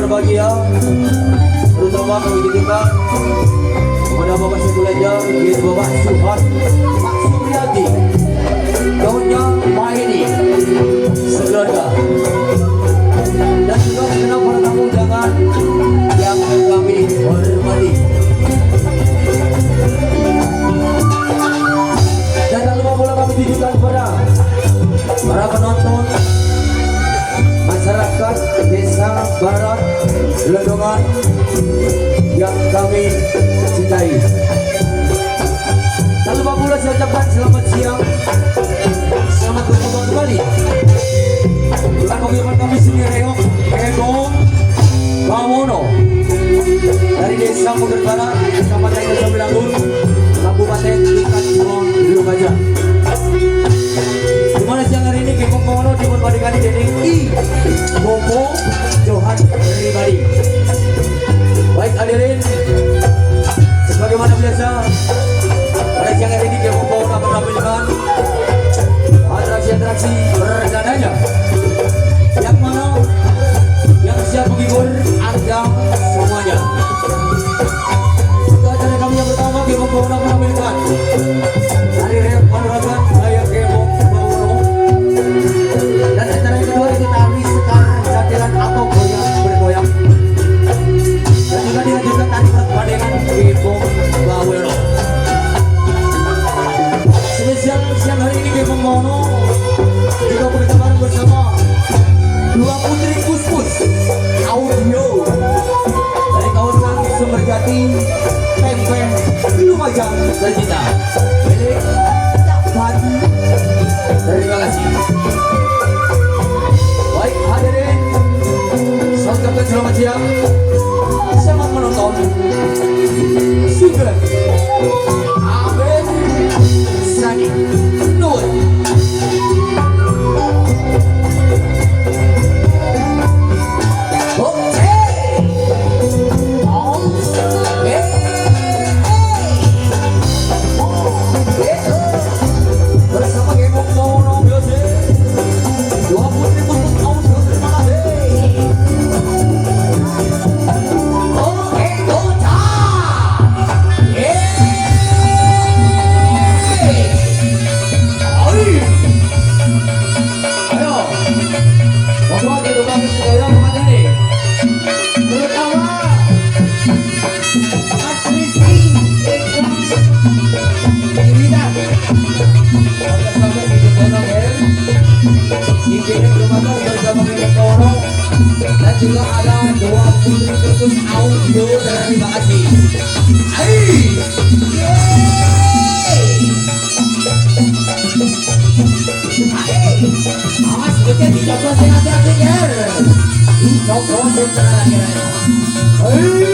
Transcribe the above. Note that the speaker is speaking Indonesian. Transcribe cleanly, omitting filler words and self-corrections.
berbahagia, terutama kami titipkan kepada Bapak Sekulajar, yaitu Bapak Suhan Pak Supriyadi, kawannya Mahini sekeluarga, dan juga segenap para tamu undangan yang kami hormati. Dan tak lupa pula kami tunjukkan kepada para penonton masyarakat Desa Barat Gelondongan yang kami cintai. Tak lupa pula saya ucapkan selamat siang, selamat berjumpa kembali dengan pengiriman kami sendiri Ego Bawono dari Desa Puger Barat, Kecamatan Desa Bilangun, Kabupaten Tingkat Gunung Lumajang. Dimana siang hari ini Kekong Bawono diperbandikan dengan I Bobo Johan pribadi. Baik hadirin, sebagaimana biasa pada siang hari ini Kekong Bawono akan menampilkan atraksi-atraksi perdananya, yang mana yang siap menghibur Anda semuanya. Untuk acara kami yang pertama, Kekong Bawono menampilkan Hari Raya Panuragan Raya Kekong Bawono, dan acara yang kedua itu tari sekar jatilan atau goyang bergoyang, dan juga dilanjutkan tari pertandingan Kekong Bawono. Spesial siang hari ini Kekong Bawono juga berkabar bersama dua putri Kus-Kus audio dari kawasan Sumberjati, Pempeng, Lumajang, dan kita milik Padi. Terima kasih. Baik hadirin, saya ucapkan selamat siang, selamat menonton single Aben Sani Nur. Yeah! juga ada dua putri terus audio terima kasih. Hai. Awas betul dicoba hati-hati ya. Dicoba lagi. Hey.